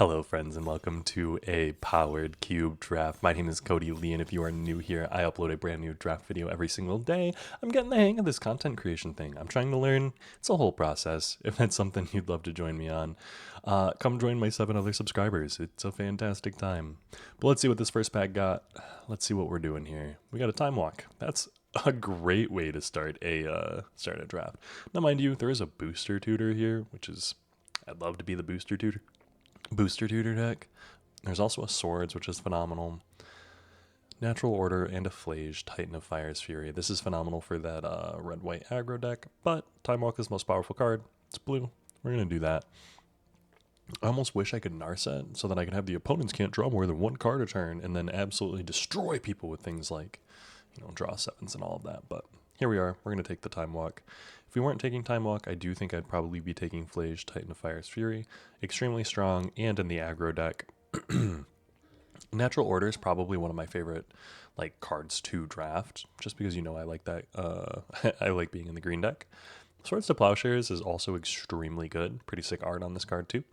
Hello friends and welcome to a powered cube draft. My name is Cody Lee, and if you are new here, I upload a brand new draft video every single day. I'm getting the hang of this content creation thing. I'm trying to learn. It's a whole process. If that's something you'd love to join me on, come join my 7 other subscribers. It's a fantastic time. But let's see what this first pack got. Let's see what we're doing here. We got a time walk. That's a great way to start a draft. Now mind you, there is a booster tutor here, which is, I'd love to be the booster tutor deck. There's also a swords, which is phenomenal. Natural order and a flage, Titan of Fire's Fury. This is phenomenal for that red-white aggro deck, but Time Walk is the most powerful card. It's blue. We're gonna do that. I almost wish I could Narset so that I could have the opponents can't draw more than one card a turn and then absolutely destroy people with things like, draw sevens and all of that. But here we are. We're gonna take the Time Walk. If we weren't taking Time Walk, I do think I'd probably be taking Flage, Titan of Fire's Fury. Extremely strong and in the aggro deck. Natural Order is probably one of my favorite cards to draft, just because I like that. I like being in the green deck. Swords to Plowshares is also extremely good. Pretty sick art on this card too.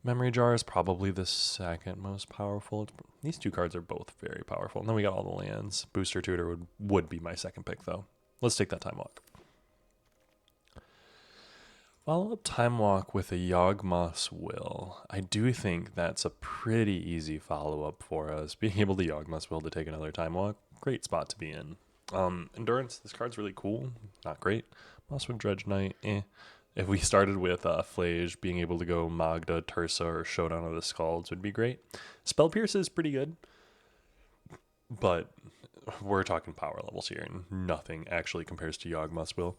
Memory Jar is probably the second most powerful. These two cards are both very powerful. And then we got all the lands. Booster Tutor would be my second pick though. Let's take that Time Walk. Follow up Time Walk with a Yawgmoth's Will. I do think that's a pretty easy follow-up for us. Being able to Yawgmoth's Will to take another Time Walk, great spot to be in. Endurance, this card's really cool. Not great. Mosswood Dredge Knight, If we started with Flage, being able to go Magda, Tursa, or Showdown of the Scalds would be great. Spell Pierce is pretty good, but we're talking power levels here, and nothing actually compares to Yawgmoth's Will.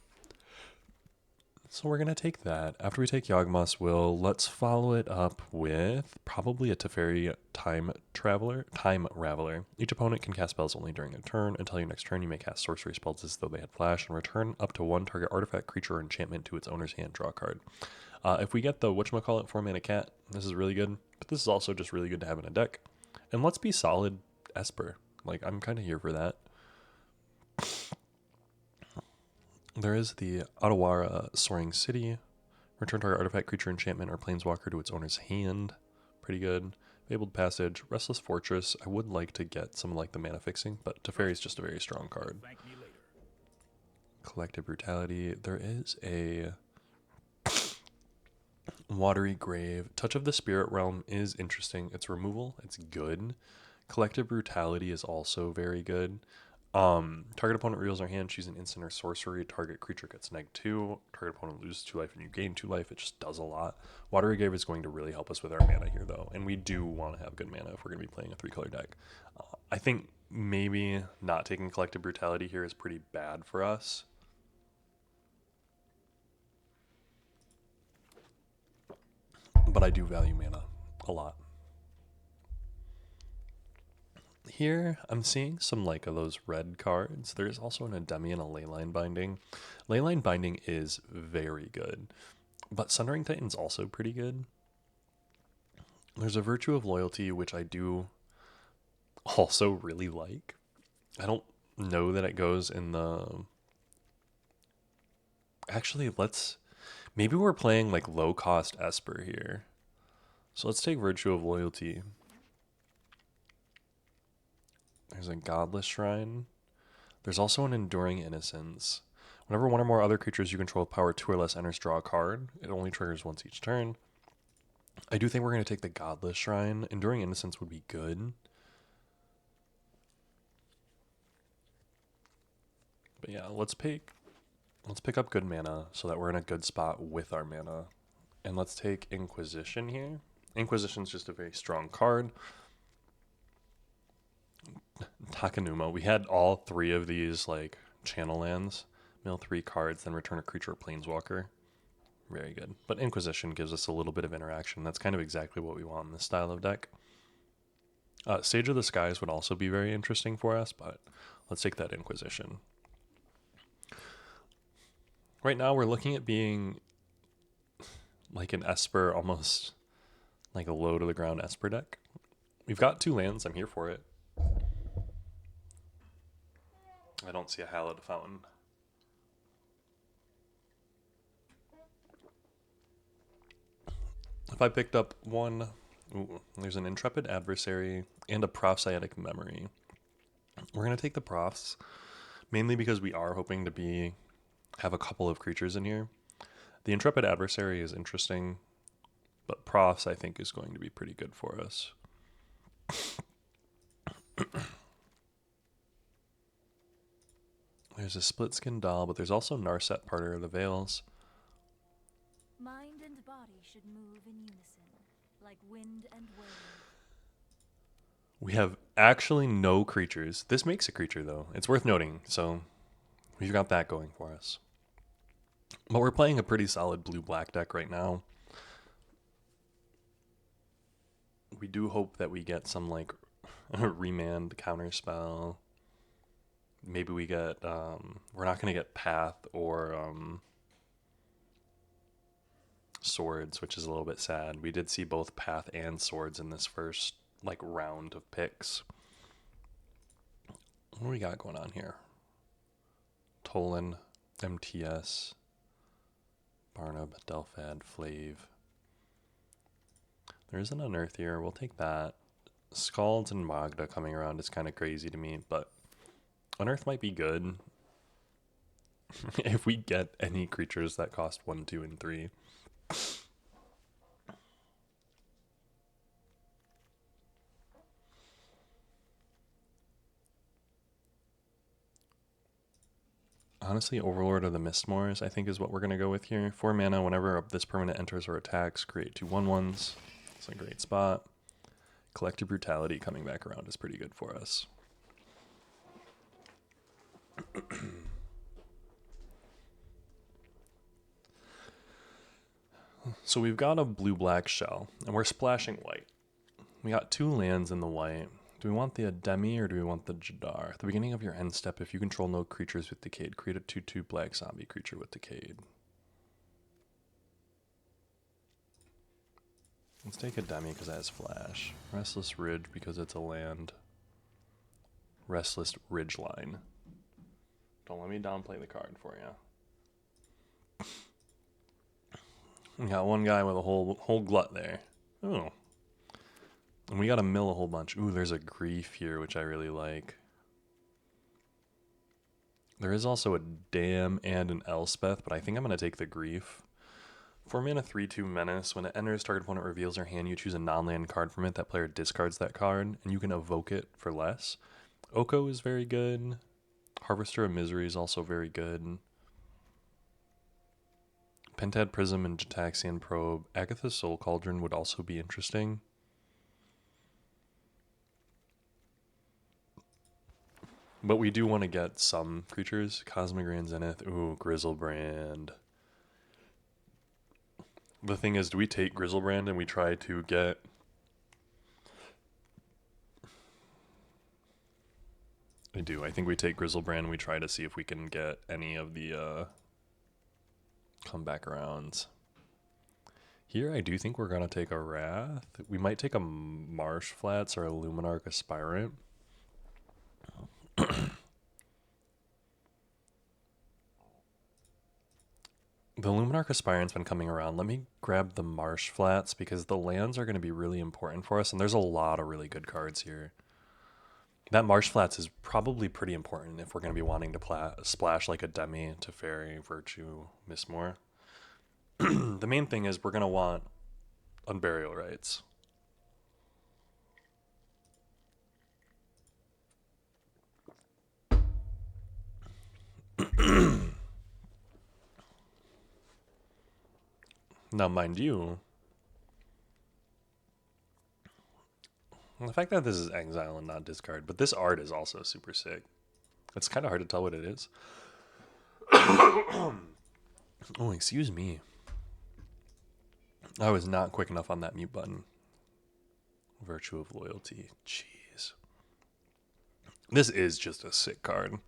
So we're going to take that. After we take Yawgmoth's Will, let's follow it up with probably a Teferi Time Raveler. Each opponent can cast spells only during a turn. Until your next turn, you may cast sorcery spells as though they had flash and return up to one target artifact, creature, or enchantment to its owner's hand. Draw a card. If we get the 4-mana cat, this is really good. But this is also just really good to have in a deck. And let's be solid Esper. I'm kind of here for that. There is the Otawara Soaring City. Return target artifact, creature, enchantment, or planeswalker to its owner's hand. Pretty good. Fabled Passage. Restless Fortress. I would like to get some the mana fixing, but Teferi is just a very strong card. Collective Brutality. There is a Watery Grave. Touch of the Spirit Realm is interesting. It's removal. It's good. Collective Brutality is also very good. Target opponent reveals their hand, choose an instant or sorcery, target creature gets -2, target opponent loses 2 life and you gain 2 life. It just does a lot. Watery Grave is going to really help us with our mana here though, and we do want to have good mana if we're going to be playing a 3-color deck. I think maybe not taking Collective Brutality here is pretty bad for us. But I do value mana a lot. Here, I'm seeing some of those red cards. There's also an Ademi and a Leyline Binding. Leyline Binding is very good, but Sundering Titan's also pretty good. There's a Virtue of Loyalty, which I do also really like. I don't know that it goes in the... Actually, maybe we're playing low-cost Esper here. So let's take Virtue of Loyalty. There's a Godless Shrine. There's also an Enduring Innocence. Whenever one or more other creatures you control with power 2 or less enters, draw a card. It only triggers once each turn. I do think we're going to take the Godless Shrine. Enduring Innocence would be good. But yeah, let's pick up good mana so that we're in a good spot with our mana. And let's take Inquisition here. Inquisition's just a very strong card. Takenuma. We had all 3 of these channel lands. Mill 3 cards, then return a creature or planeswalker. Very good. But Inquisition gives us a little bit of interaction. That's kind of exactly what we want in this style of deck. Sage of the Skies would also be very interesting for us, but let's take that Inquisition. Right now we're looking at being an Esper, almost like a low to the ground Esper deck. We've got 2 lands. I'm here for it. I don't see a Hallowed Fountain. If I picked up 1, Ooh, there's an intrepid adversary and a prophetic memory. We're going to take the profs, mainly because we are hoping to have a couple of creatures in here. The intrepid adversary is interesting, but profs I think is going to be pretty good for us. There's a split skin doll, but there's also Narset, Parter of the Veils. Mind and body should move in unison, like wind and wave. We have actually no creatures. This makes a creature, though. It's worth noting, so we've got that going for us. But we're playing a pretty solid blue-black deck right now. We do hope that we get some, like, remand counterspell. Maybe we get, we're not going to get Path or Swords, which is a little bit sad. We did see both Path and Swords in this first, like, round of picks. What do we got going on here? Tolan, MTS, Barnab, Delphad, Flav. There isn't an Earth here. We'll take that. Scalds and Magda coming around is kind of crazy to me, but Unearth might be good if we get any creatures that cost 1, 2, and 3. Honestly, Overlord of the Mistmoors, I think, is what we're going to go with here. 4 mana, whenever this permanent enters or attacks, create 2 1/1s. It's a great spot. Collective Brutality coming back around is pretty good for us. So we've got a blue-black shell, and we're splashing white. We got 2 lands in the white. Do we want the Ademi or do we want the Jadar? At the beginning of your end step, if you control no creatures with Decayed, create a 2/2 black zombie creature with Decayed. Let's take Ademi because it has flash. Restless Ridge because it's a land. Restless Ridgeline. Don't let me downplay the card for you. We got one guy with a whole glut there. Oh. And we gotta mill a whole bunch. Ooh, there's a Grief here, which I really like. There is also a Dam and an Elspeth, but I think I'm gonna take the Grief. 4 mana 3/2 Menace. When it enters, target opponent reveals their hand, you choose a non-land card from it. That player discards that card, and you can evoke it for less. Oko is very good. Harvester of Misery is also very good. Pentad Prism and Jataxian Probe. Agatha's Soul Cauldron would also be interesting. But we do want to get some creatures. Cosmic Grand Zenith. Ooh, Grizzlebrand. The thing is, do we take Grizzlebrand and we try to get... I do. I think we take Grizzlebrand and we try to see if we can get any of the comeback rounds. Here, I do think we're going to take a Wrath. We might take a Marsh Flats or a Luminarch Aspirant. The Luminarch Aspirant's been coming around. Let me grab the Marsh Flats because the lands are going to be really important for us, and there's a lot of really good cards here. That Marsh Flats is probably pretty important if we're going to be wanting to splash like a Demi, Teferi, Virtue, Mistmoor. The main thing is we're going to want Unburial Rites. Now, mind you, the fact that this is exile and not discard, but this art is also super sick. It's kind of hard to tell what it is. Oh, excuse me. I was not quick enough on that mute button. Virtue of Loyalty. Jeez. This is just a sick card.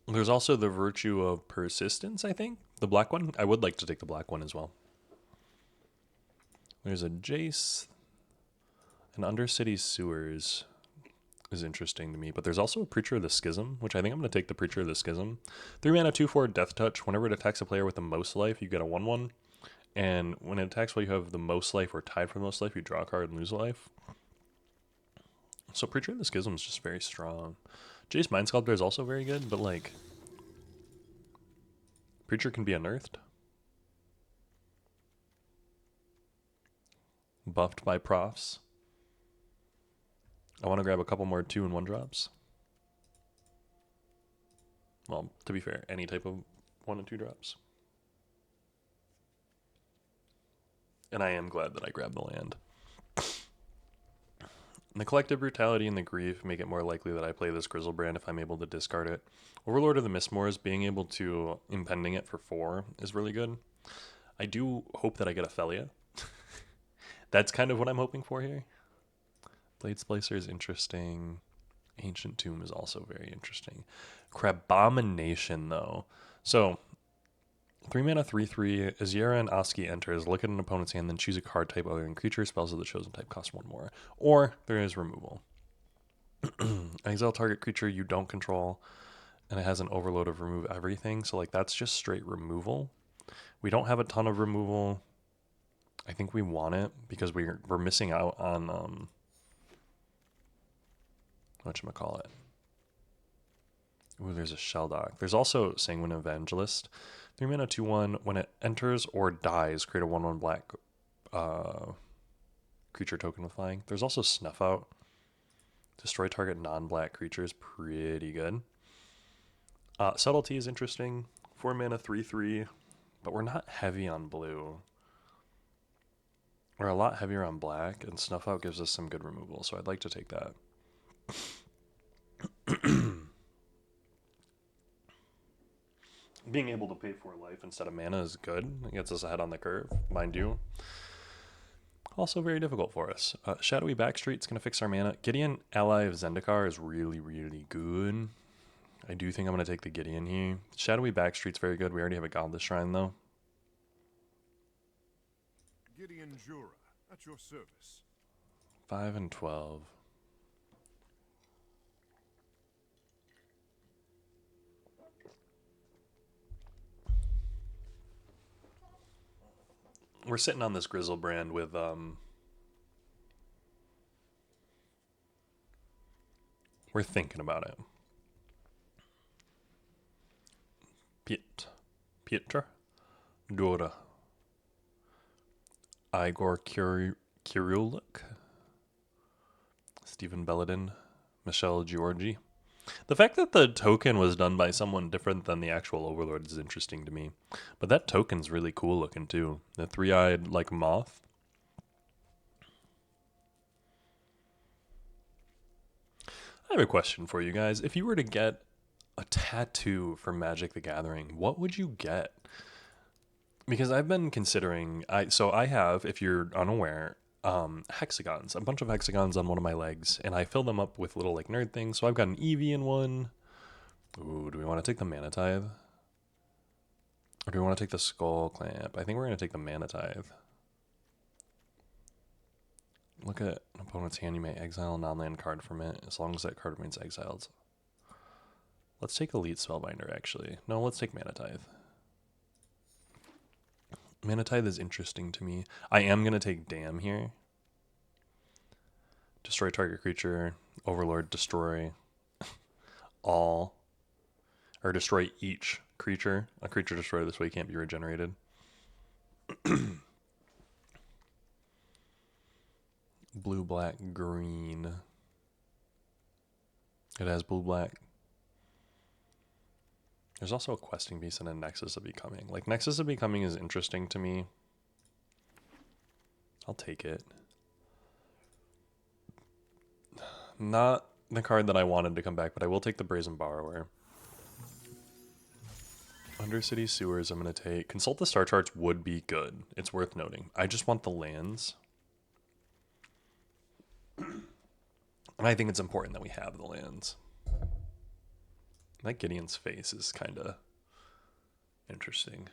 There's also the Virtue of Persistence, I think. The black one. I would like to take the black one as well. There's a Jace. An Undercity Sewers. is interesting to me, but there's also a Preacher of the Schism, which I think I'm going to take the Preacher of the Schism. 3 mana, 2/4 Death Touch. Whenever it attacks a player with the most life, you get a 1/1. And when it attacks while you have the most life or tied for the most life, you draw a card and lose a life. So Preacher of the Schism is just very strong. Jace Mind Sculptor is also very good, but like Preacher can be unearthed. Buffed by profs. I want to grab a couple more 2 and 1 drops. Well, to be fair, any type of 1 and 2 drops. And I am glad that I grabbed the land. The Collective Brutality and the Grief make it more likely that I play this Grizzlebrand if I'm able to discard it. Overlord of the Mistmoors, being able to impending it for 4 is really good. I do hope that I get a Felia. That's kind of what I'm hoping for here. Blade Splicer is interesting. Ancient Tomb is also very interesting. Crabomination, though. So, 3 mana, 3/3. Azira and Oski enters. Look at an opponent's hand, then choose a card type other than creature. Spells of the chosen type cost 1 more. Or there is removal. Exile target creature you don't control, and it has an overload of remove everything. So, like, that's just straight removal. We don't have a ton of removal. I think we want it because we're missing out on whatchamacallit. Ooh, there's a Shelldock. There's also Sanguine Evangelist. 3 mana, 2/1. When it enters or dies, create a 1/1 black creature token with flying. There's also Snuff Out. Destroy target non-black creatures. Pretty good. Subtlety is interesting. 4 mana, 3/3. But we're not heavy on blue. We're a lot heavier on black, and Snuff Out gives us some good removal, so I'd like to take that. Being able to pay for life instead of mana is good. It gets us ahead on the curve, mind you. Also very difficult for us. Shadowy Backstreet's going to fix our mana. Gideon, ally of Zendikar, is really, really good. I do think I'm going to take the Gideon here. Shadowy Backstreet's very good. We already have a Godless Shrine, though. Gideon Jura, at your service. 5 and 12. We're sitting on this Grizzlebrand with we're thinking about it. Pietra, Dora, Igor Kirulik, Stephen Belladin, Michelle Georgi. The fact that the token was done by someone different than the actual Overlord is interesting to me. But that token's really cool looking too. The 3-eyed like moth. I have a question for you guys. If you were to get a tattoo for Magic the Gathering, what would you get? Because I've been considering, I have, if you're unaware, hexagons, a bunch of hexagons on one of my legs, and I fill them up with little like nerd things. So I've got an Eevee in one. Ooh, do we want to take the Mana Tithe? Or do we want to take the Skull Clamp? I think we're going to take the Mana Tithe. Look at an opponent's hand. You may exile a non-land card from it as long as that card remains exiled. Let's take Elite Spellbinder, actually. No, let's take Mana Tithe. Mana Tithe is interesting to me. I am going to take Dam here. Destroy target creature. Overlord, destroy all. Or destroy each creature. A creature destroyed this way can't be regenerated. Blue, black, green. It has blue, black. There's also a Questing Beast and a Nexus of Becoming. Like, Nexus of Becoming is interesting to me. I'll take it. Not the card that I wanted to come back, but I will take the Brazen Borrower. Undercity Sewers I'm going to take. Consult the Star Charts would be good. It's worth noting. I just want the lands. And I think it's important that we have the lands. That Gideon's face is kind of interesting.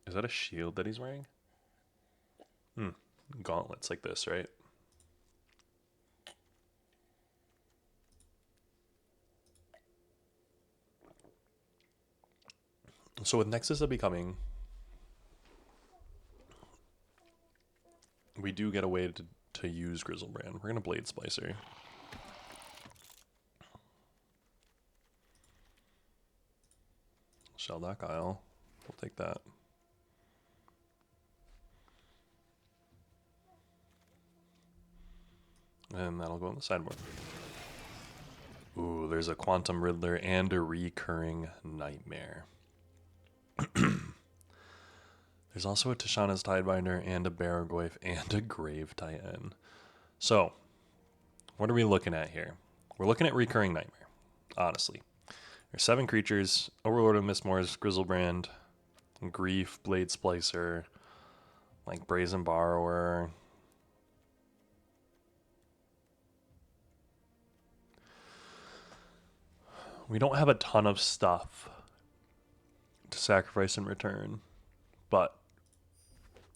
Is that a shield that he's wearing? Gauntlets like this, right? So with Nexus of Becoming, we do get a way to use Grizzlebrand. We're going to Blade Splicer. Sheldock Isle. We'll take that. And that'll go on the sideboard. Ooh, there's a Quantum Riddler and a Recurring Nightmare. There's also a Tishana's Tidebinder and a Baraggoyf and a Grave Titan. So, what are we looking at here? We're looking at Recurring Nightmare, honestly. There's 7 creatures: Overlord of Mistmore's, Grizzlebrand, Grief, Blade Splicer, like Brazen Borrower. We don't have a ton of stuff to sacrifice in return, but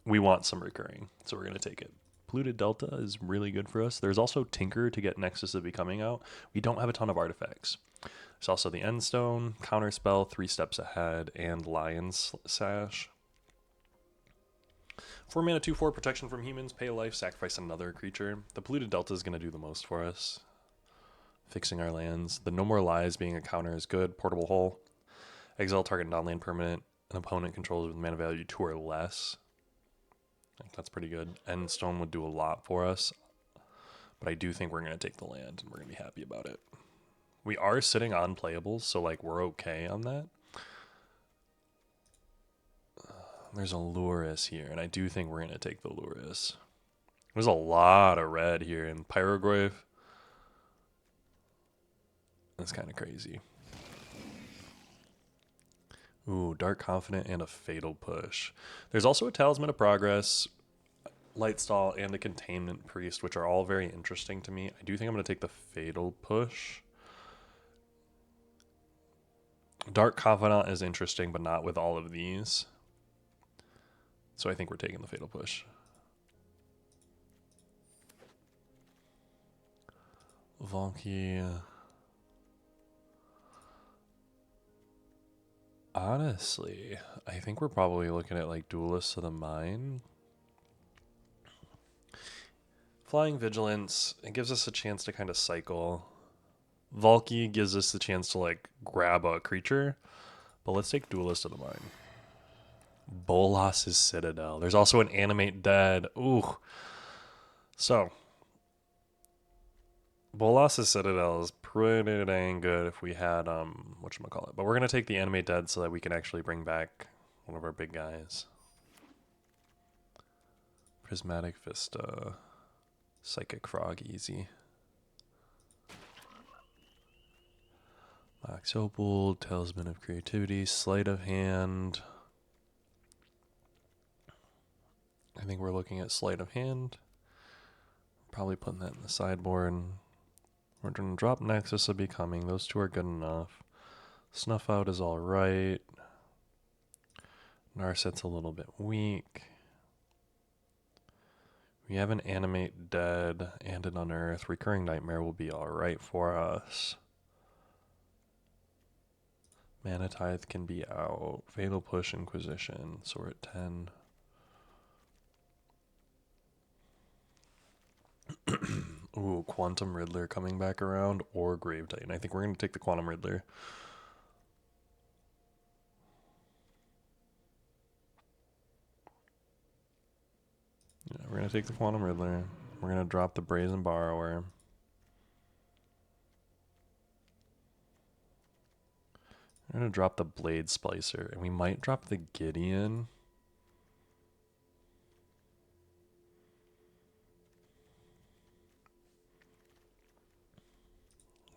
we want some recurring, so we're going to take it. Polluted Delta is really good for us. There's also Tinker to get Nexus of Becoming out. We don't have a ton of artifacts. There's also the Endstone, Counterspell, 3 Steps Ahead, and Lion's Sash. 4 mana, 2/4 protection from humans, pay a life, sacrifice another creature. The Polluted Delta is going to do the most for us, fixing our lands. The No More Lies being a counter is good. Portable Hole. Exile target non-land permanent an opponent controls with mana value 2 or less. I think that's pretty good. Endstone would do a lot for us, but I do think we're going to take the land and we're going to be happy about it. We are sitting on playables, so like we're okay on that. There's a Luris here, and I do think we're going to take the Luris. There's a lot of red here, and Pyrogoyf. That's kind of crazy. Ooh, Dark Confident and a Fatal Push. There's also a Talisman of Progress, Lightstall, and a Containment Priest, which are all very interesting to me. I do think I'm going to take the Fatal Push. Dark Confidant is interesting, but not with all of these. So I think we're taking the Fatal Push. Valky. Honestly, I think we're probably looking at like Duelists of the Mind. Flying Vigilance, it gives us a chance to kind of cycle. Valky gives us the chance to like grab a creature, but let's take Duelist of the Mind. Bolas's Citadel. There's also an Animate Dead. Ooh. So, Bolas's Citadel is pretty dang good if we had, whatchamacallit. But we're going to take the Animate Dead so that we can actually bring back one of our big guys. Prismatic Vista. Psychic Frog, easy. Mox Opal, Talisman of Creativity, Sleight of Hand. I think we're looking at Sleight of Hand. Probably putting that in the sideboard. We're going to drop Nexus of Becoming. Those 2 are good enough. Snuff Out is alright. Narset's a little bit weak. We have an Animate Dead and an Unearth. Recurring Nightmare will be alright for us. Mana Tithe can be out. Fatal Push, Inquisition. So we're at 10. Ooh, Quantum Riddler coming back around, or Grave Titan. I think we're going to take the Quantum Riddler. Yeah, we're going to take the Quantum Riddler. We're going to drop the Brazen Borrower. We're going to drop the Blade Splicer, and we might drop the Gideon.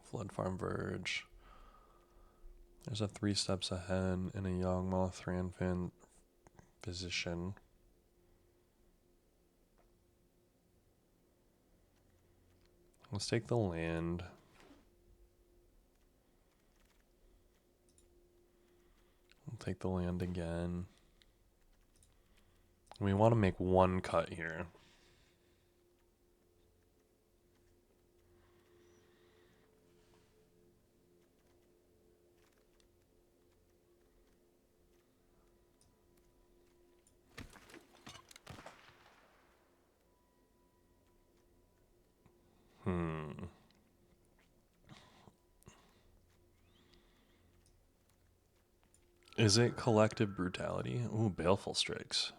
Flood Farm Verge. There's a 3 Steps Ahead and a Yawgmoth Thranfin Physician. Let's take the land. We'll take the land again. We want to make 1 cut here. Is it collective brutality? Ooh, baleful strikes.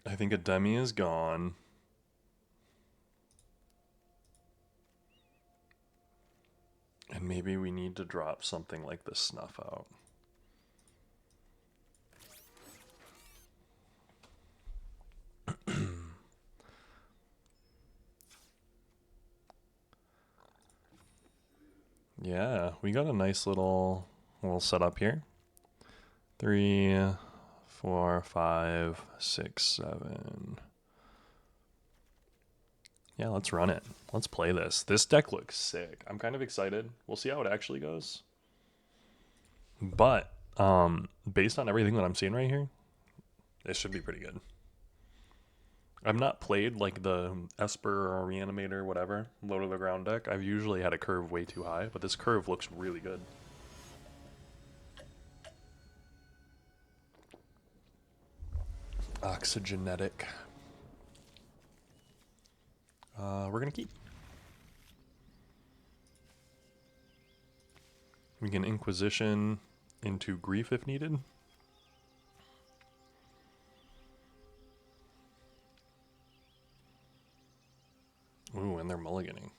I think a demi is gone. And maybe we need to drop something like the snuff out. Yeah, we got a nice little setup here. 3, 4, 5, 6, 7. Yeah, let's run it. Let's play this. This deck looks sick. I'm kind of excited. We'll see how it actually goes. But based on everything that I'm seeing right here, it should be pretty good. I've not played like the Esper or Reanimator, whatever, low to the ground deck. I've usually had a curve way too high, but this curve looks really good. Oxygenetic. We're gonna keep. We can Inquisition into Grief if needed. Ooh, and they're mulliganing.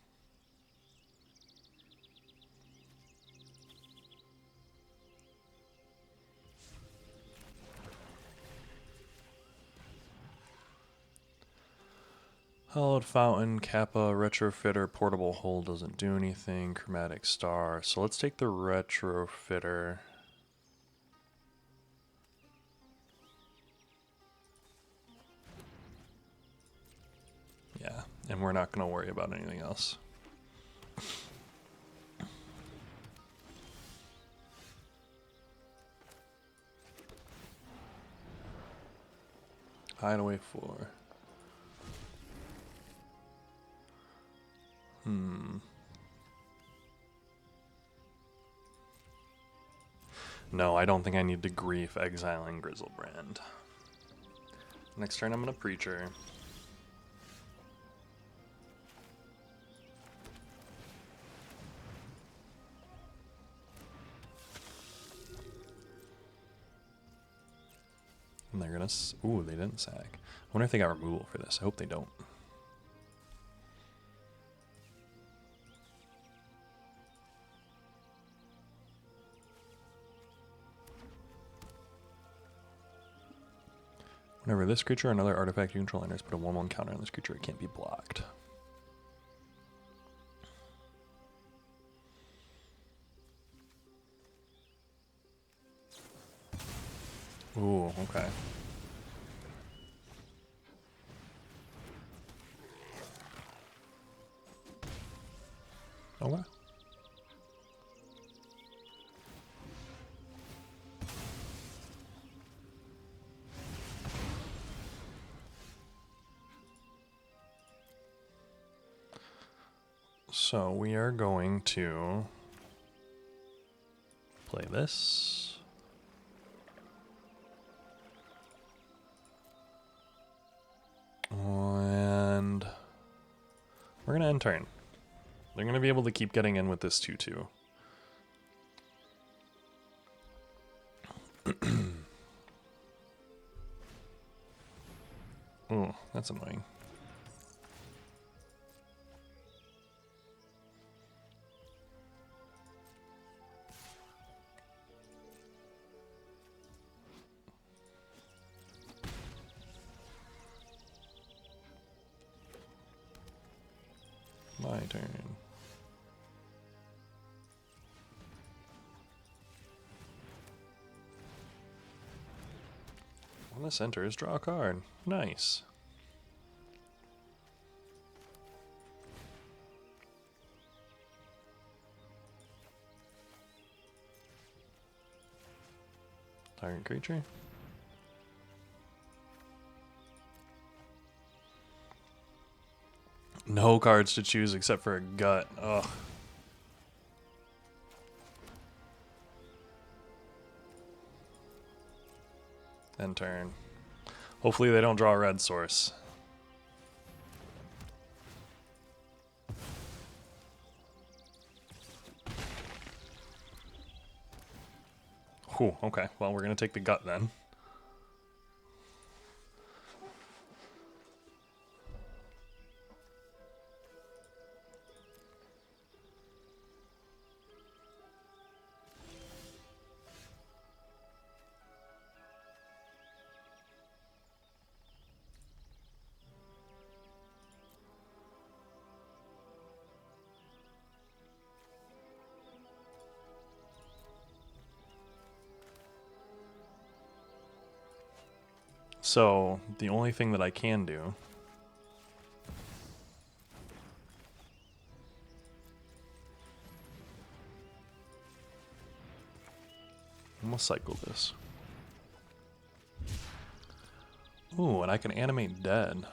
Hallowed Fountain, Kappa, Retrofitter, Portable Hole doesn't do anything. Chromatic Star. So let's take the Retrofitter. Yeah, and we're not going to worry about anything else. Hideaway 4. No, I don't think I need to Grief exiling Grizzlebrand. Next turn I'm going to Preacher. And they're going to... Ooh, they didn't sack. I wonder if they got removal for this. I hope they don't. Whenever this creature or another artifact you control enters, put a 1/1 counter on this creature. It can't be blocked. Ooh, okay. Okay. So we are going to play this. And we're going to end turn. They're going to be able to keep getting in with this 2/2. Ooh, that's annoying. My turn. When this enters, draw a card. Nice. Target creature. No cards to choose except for a gut. Ugh. End turn. Hopefully they don't draw a red source. Whew, okay, well, we're going to take the gut then. So, the only thing that I can do I'm gonna cycle this. Ooh, and I can animate dead.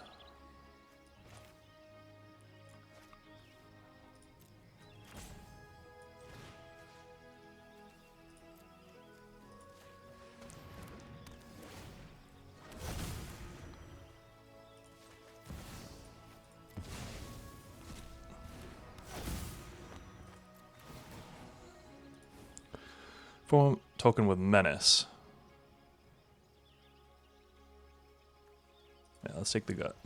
Form token with menace. Yeah, let's take the gut.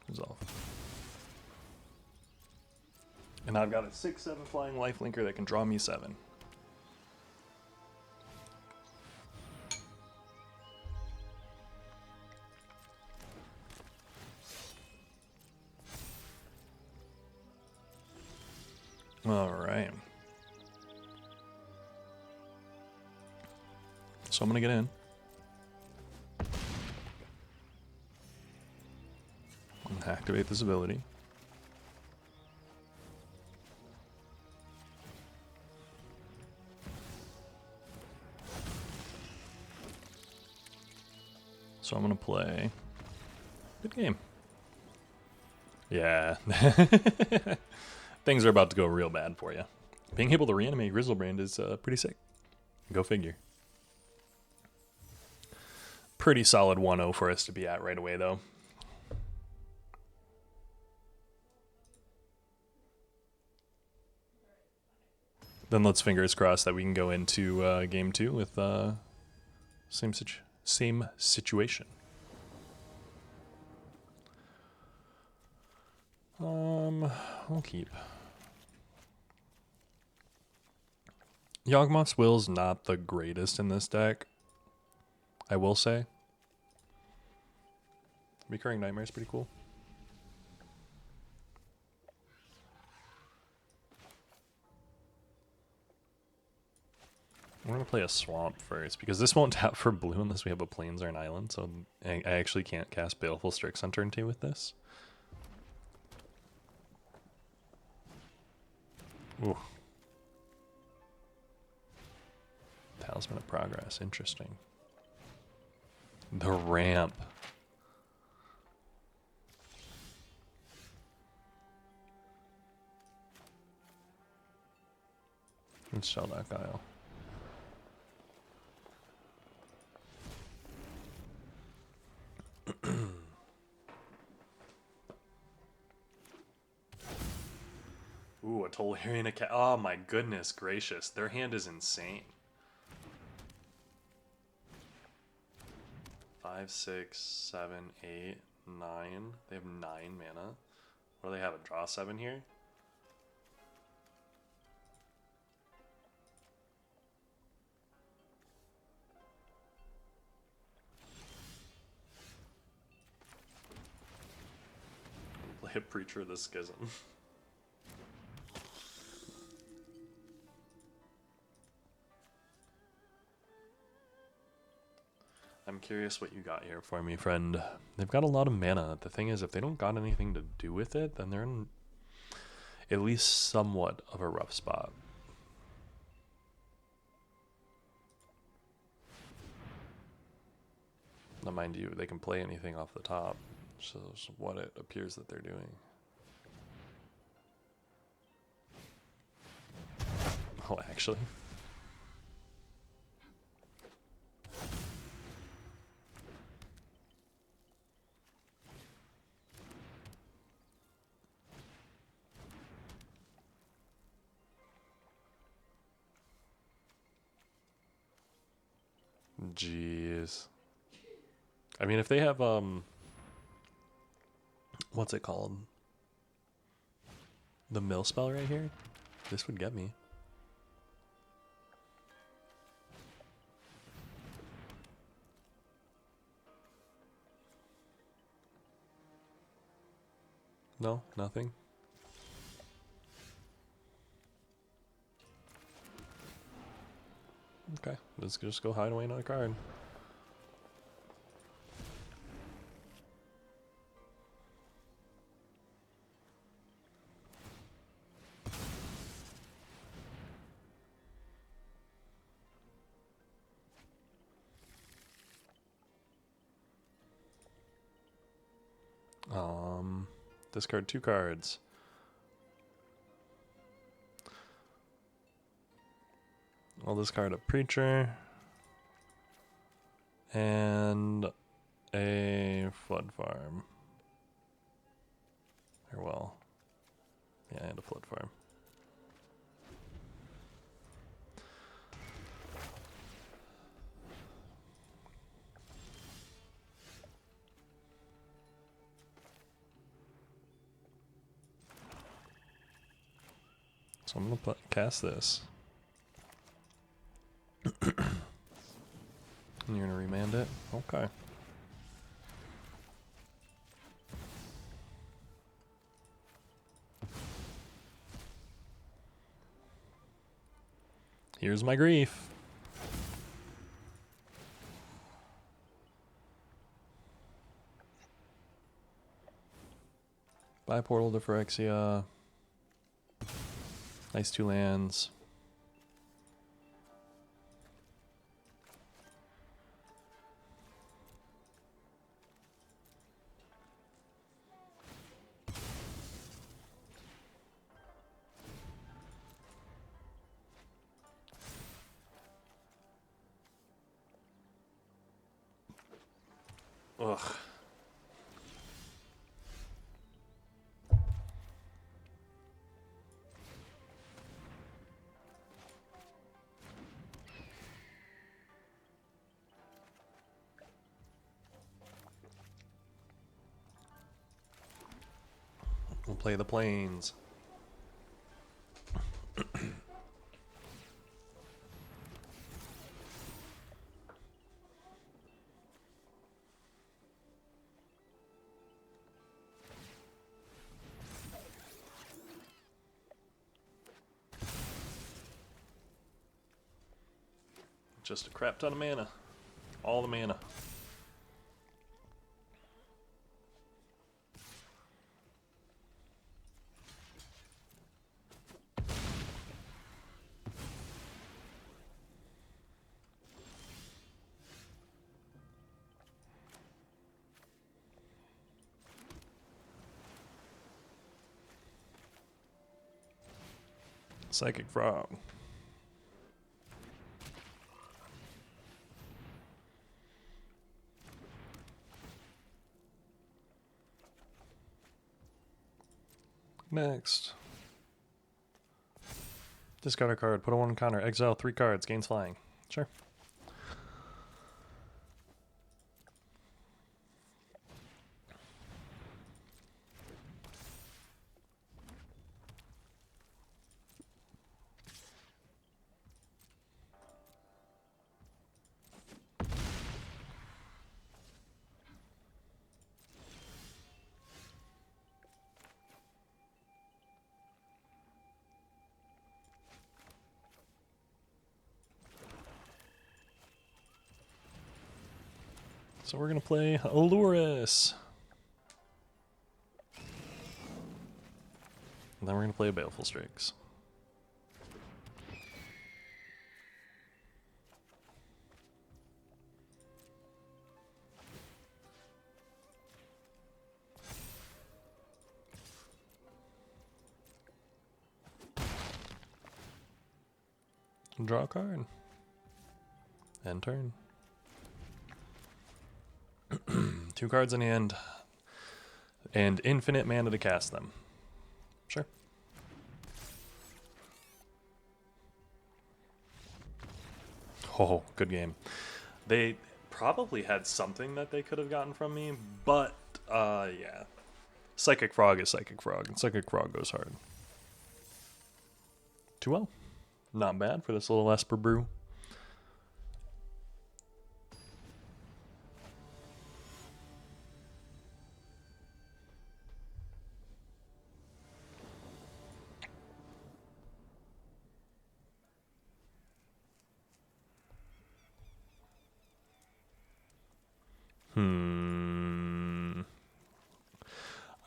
Resolve. And I've got a 6/7 flying lifelinker that can draw me 7. Alright. So I'm gonna get in. And activate this ability. So I'm gonna play. Good game. Yeah. Things are about to go real bad for you. Being able to reanimate Grizzlebrand is pretty sick. Go figure. Pretty solid 1-0 for us to be at right away, though. Then let's fingers crossed that we can go into game 2 with same situation. We'll keep. Yawgmoth's Will's not the greatest in this deck, I will say. Recurring Nightmare is pretty cool. We're going to play a Swamp first, because this won't tap for blue unless we have a Plains or an Island, so I actually can't cast Baleful Strix on turn 2 with this. Ooh. Talisman of Progress, interesting. The ramp. Let's sell that Guile. Ooh, a Tolarian account. Oh my goodness gracious. Their hand is insane. 5, 6, 7, 8, 9. They have 9 mana. What do they have? A draw 7 here? Play a Preacher of the Schism. I'm curious what you got here for me, friend. They've got a lot of mana. The thing is, if they don't got anything to do with it, then they're in at least somewhat of a rough spot. Now, mind you, they can play anything off the top, so it's what it appears that they're doing. Oh, actually. Jeez. I mean, if they have, what's it called? The mill spell right here? This would get me. No, nothing. Okay, let's just go hide away another card. Discard 2 cards. I'll discard a Preacher and a Flood Farm. Or well, yeah, and a Flood Farm. So I'm gonna cast this. And you're gonna remand it? Okay. Here's my grief. Buy Portal to Phyrexia. Nice 2 lands. Ugh. We'll play the plains. Just a crap ton of mana. All the mana. Psychic Frog. Next. Discard a card, put a 1 counter, exile 3 cards, gains flying. Sure. So we're going to play Aluris. And then we're going to play Baleful Strix. Draw a card. End turn. 2 cards in hand. And infinite mana to cast them. Sure. Oh, good game. They probably had something that they could have gotten from me, but yeah. Psychic Frog is Psychic Frog, and Psychic Frog goes hard. 2-0. Not bad for this little Esper brew.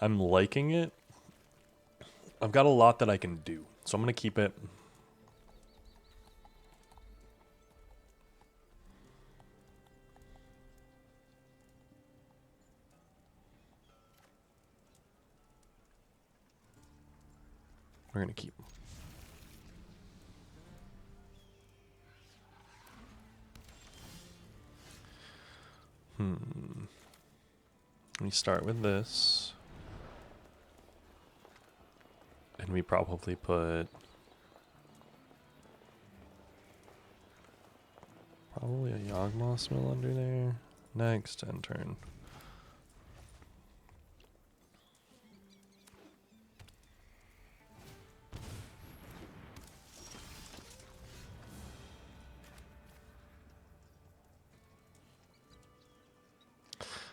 I'm liking it. I've got a lot that I can do, so I'm going to keep it. We're going to keep. We start with this. And we probably put probably a Yawgmoth mill under there. Next end turn.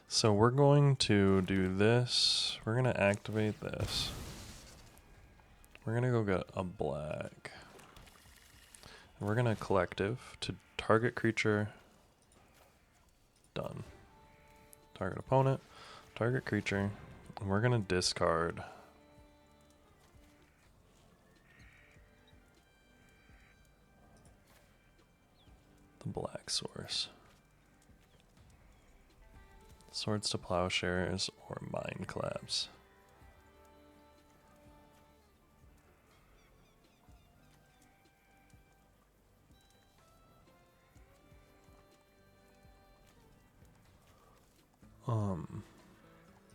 So we're going to do this. We're going to activate this. We're going to go get a black. And we're going to collective to target creature. Done. Target opponent. Target creature. And we're going to discard the black source. Swords to Plowshares or Mind Collapse.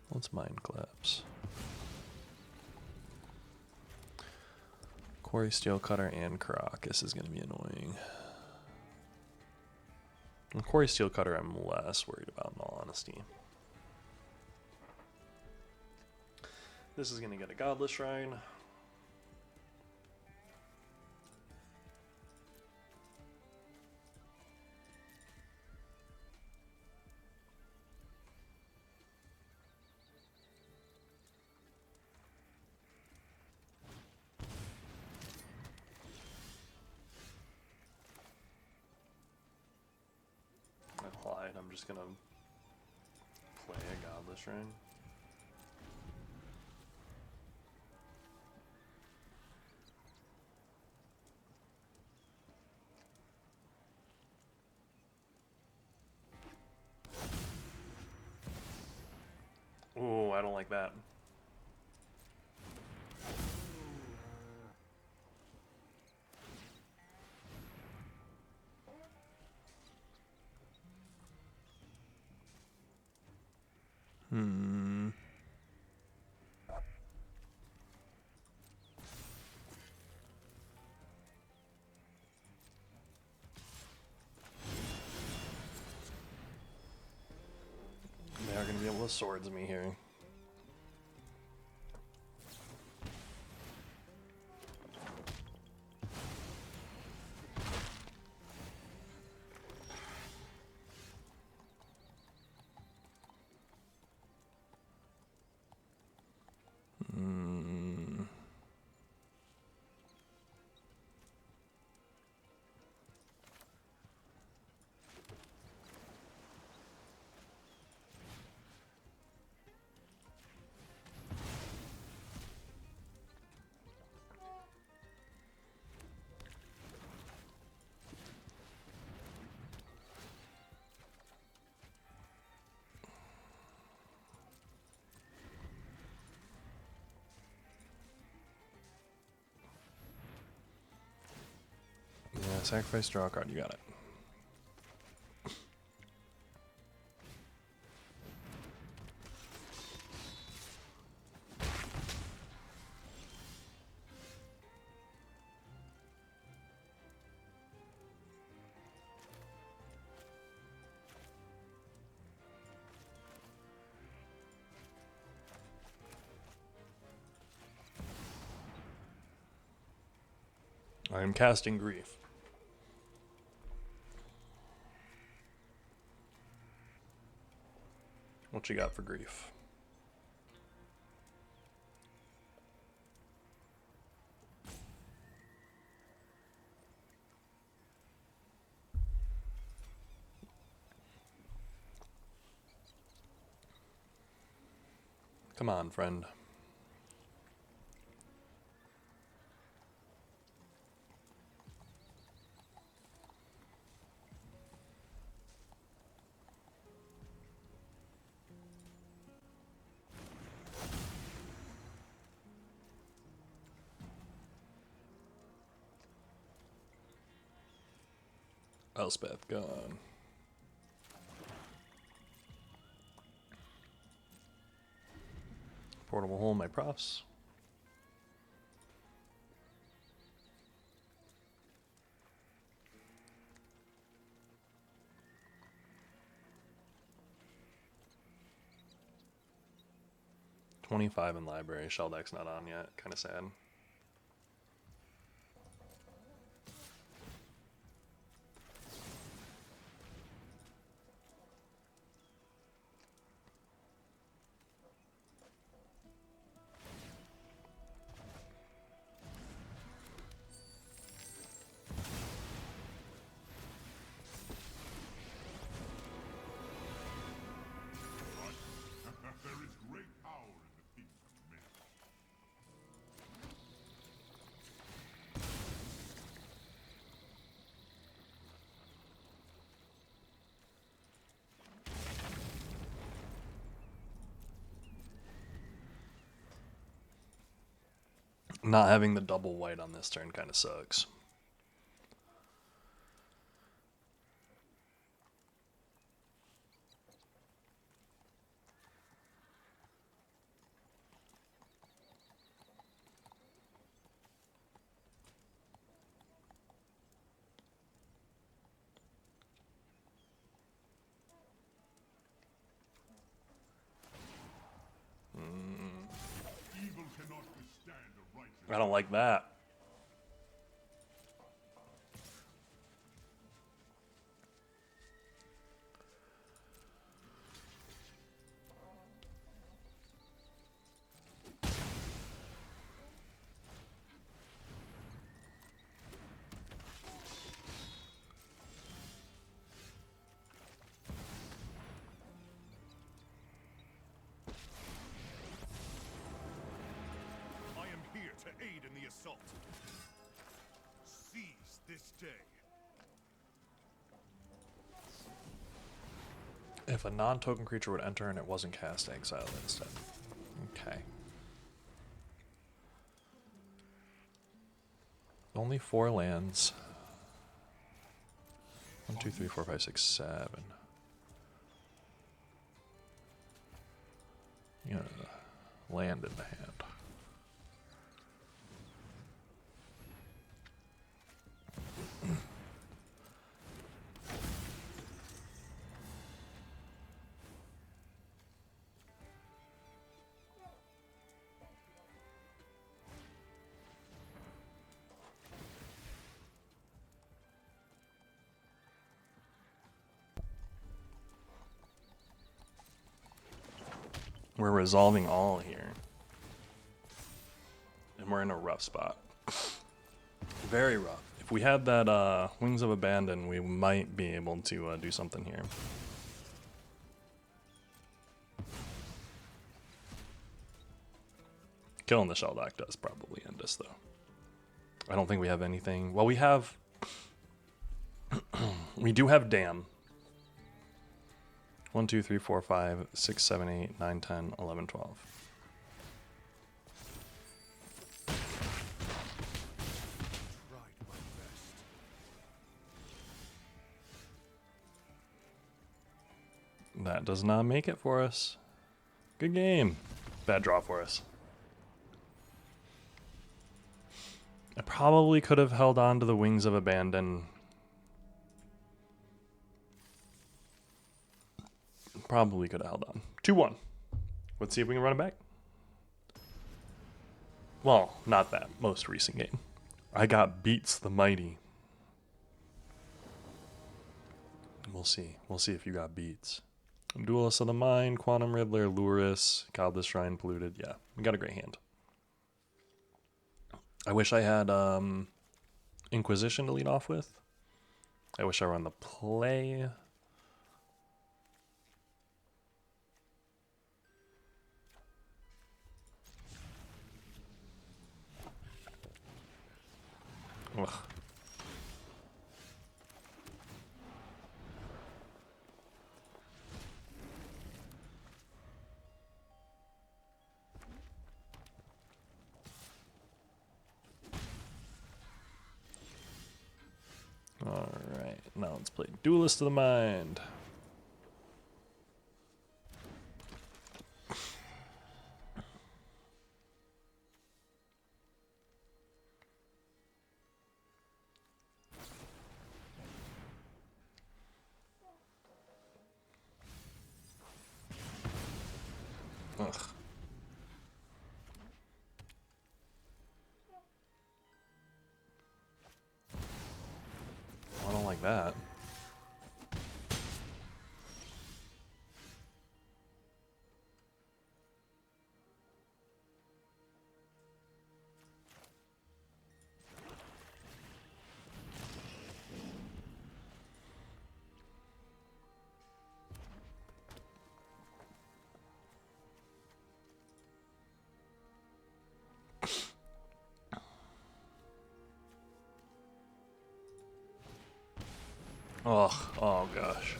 What's Mind Collapse? Quarry Steel Cutter and Croc. This is going to be annoying. And Quarry Steel Cutter I'm less worried about in all honesty. This is going to get a Godless Shrine. I lied, I'm just going to play a Godless Shrine. Ooh, I don't like that. They are going to be able to swords me here. Yeah, sacrifice, draw a card, you got it. I am casting Grief. What you got for Grief? Come on, friend. Elspeth gone. Portable hole, my profs. $25 in library. Shell deck's not on yet. Kind of sad. There is great power in the feet of men. Not having the double white on this turn kind of sucks. Evil cannot withstand a righteous. I don't like that. I am here to aid in the assault. Seize this day. If a non-token creature would enter and it wasn't cast, exile it instead. Okay. Only 4 lands. 1, 2, 3, 4, 5, 6, 7. Yeah, land in the hand. We're resolving all here. And we're in a rough spot. Very rough. If we had that Wings of Abandon, we might be able to do something here. Killing the Shell Dock does probably end us, though. I don't think we have anything. Well, we have... we do have Dam. 1, 2, 3, 4, 5, 6, 7, 8, 9, 10, 11, 12. Tried my best. That does not make it for us. Good game. Bad draw for us. I probably could have held on to the Wings of Abandon. Probably could have held on. 2-1. Let's see if we can run it back. Well, not that most recent game. I got Beats the Mighty. We'll see. We'll see if you got Beats. Duelist of the Mind, Quantum Riddler, Luris, Godless Shrine, Polluted. Yeah, we got a great hand. I wish I had Inquisition to lead off with. I wish I were on the play. Ugh. Alright, now let's play Duelist of the Mind. Ugh. I don't like that. Ugh, oh gosh.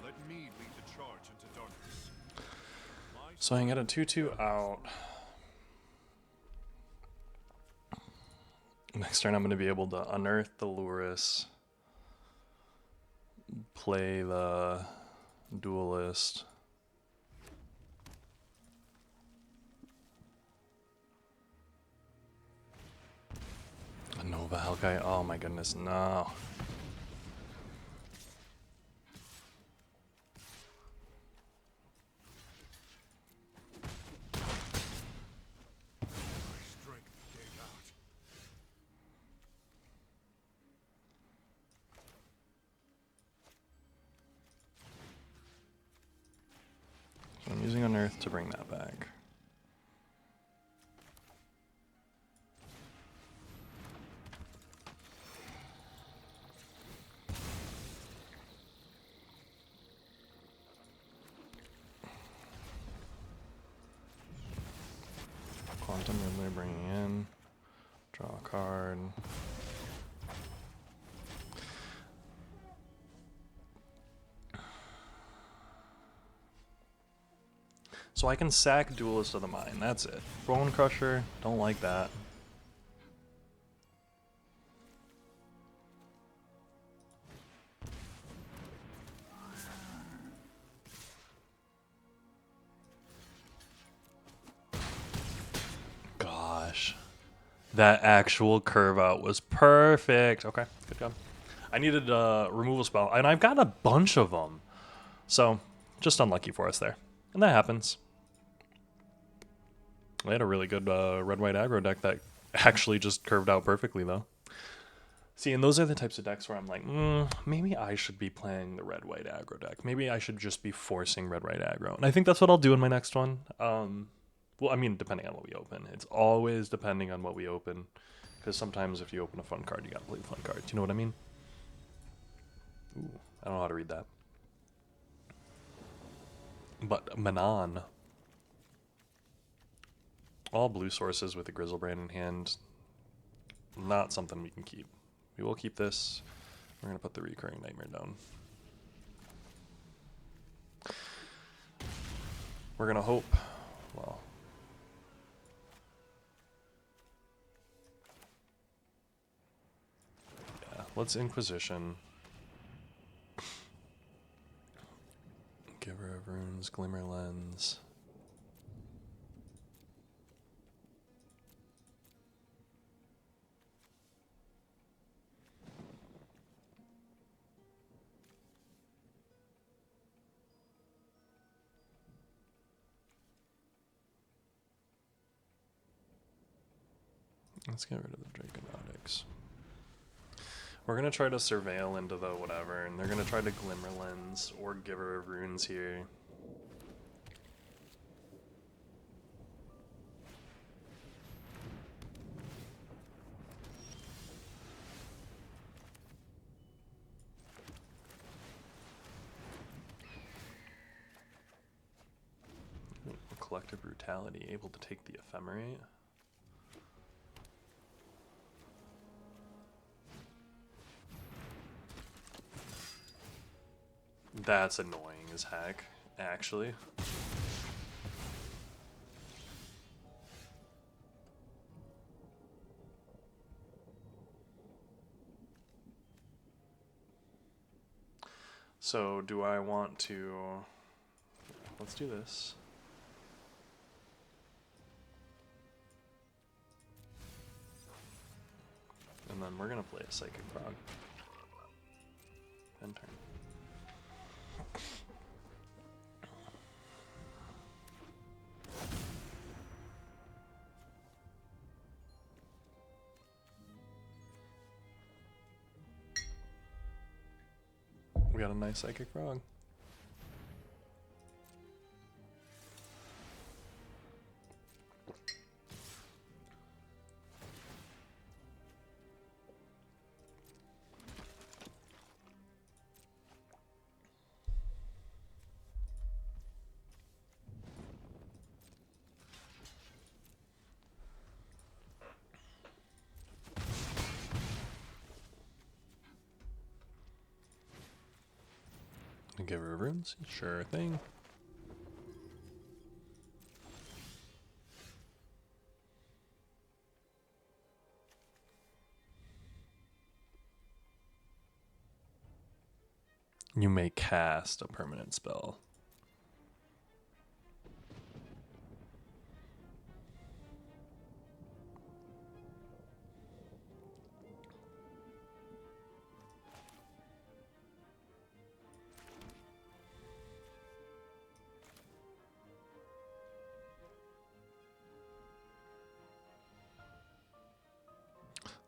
Let me lead the charge into darkness. So I can get a 2/2 out. Next turn I'm going to be able to unearth the Luris, play the Duelist. A Nova Hellkite, oh my goodness, no. My strength gave out. So I'm using Unearth to bring that back. Quantum Riddler bringing in. Draw a card. So I can sack Duelist of the Mind, that's it. Bone Crusher, don't like that. Gosh. That actual curve out was perfect. Okay, good job. I needed a removal spell, and I've got a bunch of them. So, just unlucky for us there. And that happens. I had a really good red-white aggro deck that actually just curved out perfectly, though. See, and those are the types of decks where I'm like, maybe I should be playing the red-white aggro deck. Maybe I should just be forcing red-white aggro. And I think that's what I'll do in my next one. Well, I mean, depending on what we open. It's always depending on what we open. Because sometimes if you open a fun card, you gotta play the fun card. Do you know what I mean? Ooh, I don't know how to read that. But Manon. All blue sources with a Grizzlebrand in hand. Not something we can keep. We will keep this. We're going to put the Recurring Nightmare down. We're going to hope. Well. Yeah, let's Inquisition. Giver of Runes, Glimmer Lens. Let's get rid of the Draconautics. We're gonna try to surveil into the whatever, and they're gonna try to Glimmer Lens or Giver of Runes here. Collective Brutality, able to take the Ephemerate. That's annoying as heck, actually. So, do I want to... Let's do this. And then we're gonna play a Psychic Frog. End turn. We got a nice Psychic Frog. Give her runes, sure thing. You may cast a permanent spell.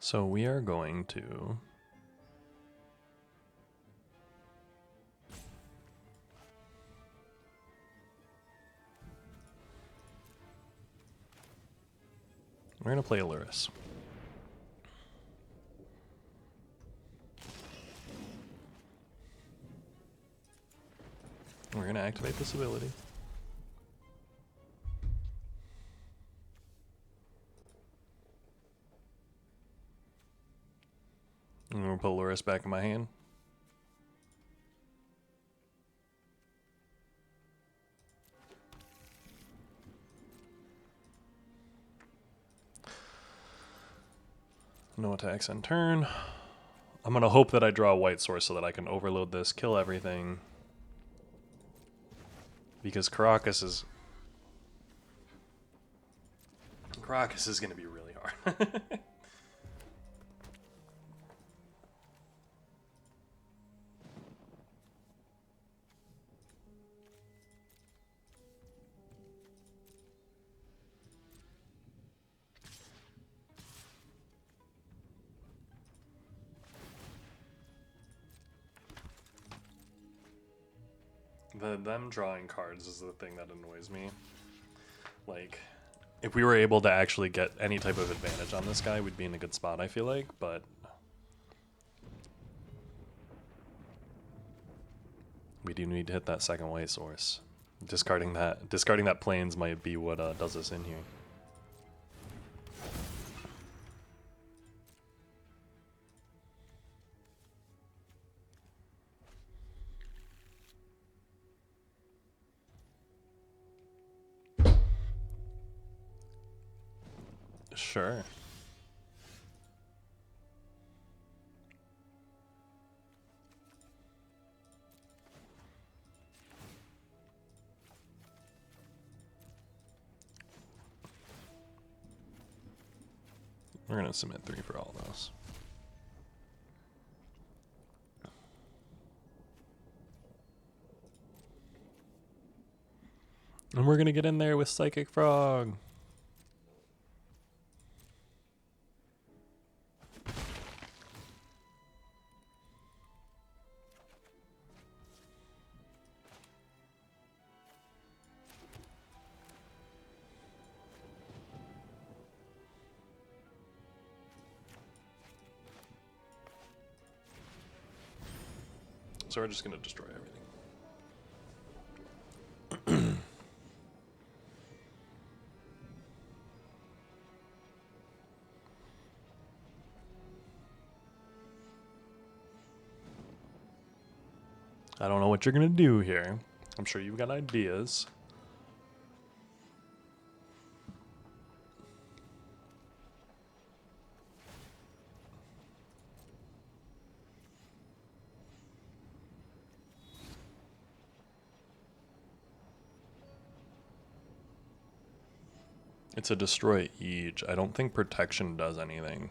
So we are going to play Luris. We're gonna activate this ability. I'm gonna put Luris back in my hand. No attacks on turn. I'm gonna hope that I draw a white source so that I can overload this, kill everything. Because Caracas is gonna be really hard. Them drawing cards is the thing that annoys me. Like, if we were able to actually get any type of advantage on this guy, we'd be in a good spot, I feel like, but we do need to hit that second white source. Discarding that plains might be what does us in here. Sure. We're gonna submit 3 for all those. And we're gonna get in there with Psychic Frog. So we're just going to destroy everything. I don't know what you're going to do here. I'm sure you've got ideas. It's a destroy each. I don't think protection does anything.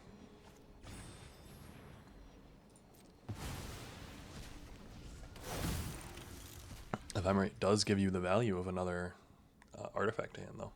Ephemerate does give you the value of another artifact hand, though.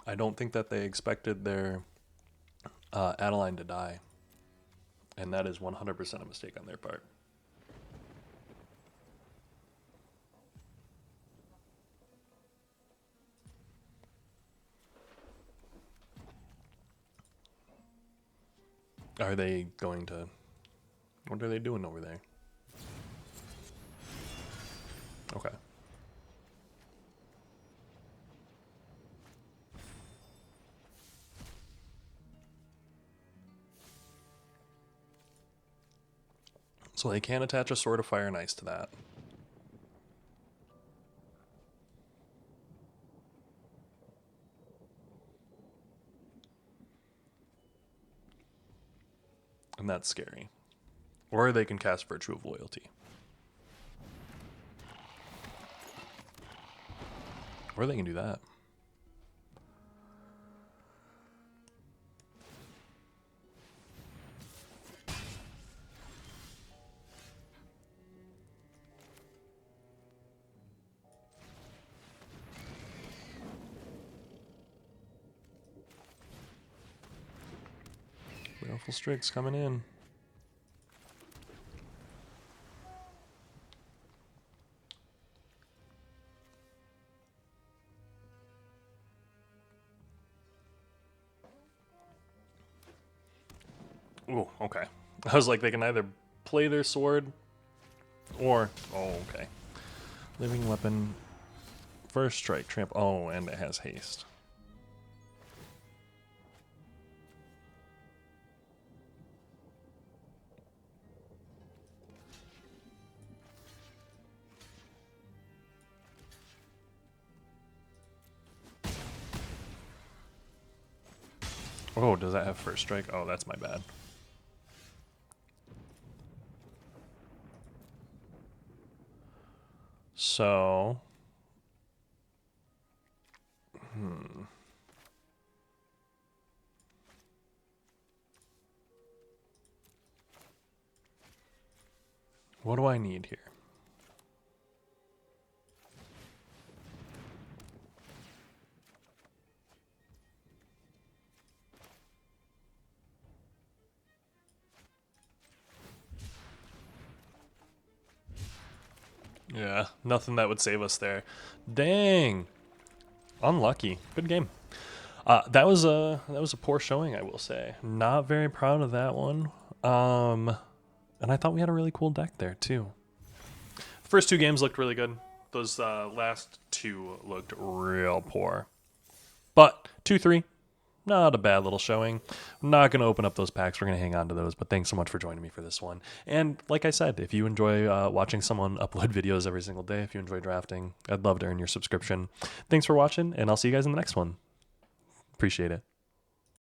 I don't think that they expected their Adeline to die. And that is 100% a mistake on their part. Are they going to... What are they doing over there? Okay. So they can attach a Sword of Fire and Ice to that. And that's scary. Or they can cast Virtue of Loyalty. Or they can do that. Baleful Strix coming in. Ooh, okay. I was like, they can either play their sword or... Oh, okay. Living Weapon. First Strike, Tramp. Oh, and it has haste. Oh, does that have First Strike? Oh, that's my bad. So... What do I need here? Yeah, nothing that would save us there. Dang. Unlucky. Good game. That was a poor showing, I will say. Not very proud of that one. And I thought we had a really cool deck there too. First two games looked really good. Those last two looked real poor. But 2-3, not a bad little showing. I'm not going to open up those packs. We're going to hang on to those. But thanks so much for joining me for this one. And like I said, if you enjoy watching someone upload videos every single day, if you enjoy drafting, I'd love to earn your subscription. Thanks for watching, and I'll see you guys in the next one. Appreciate it.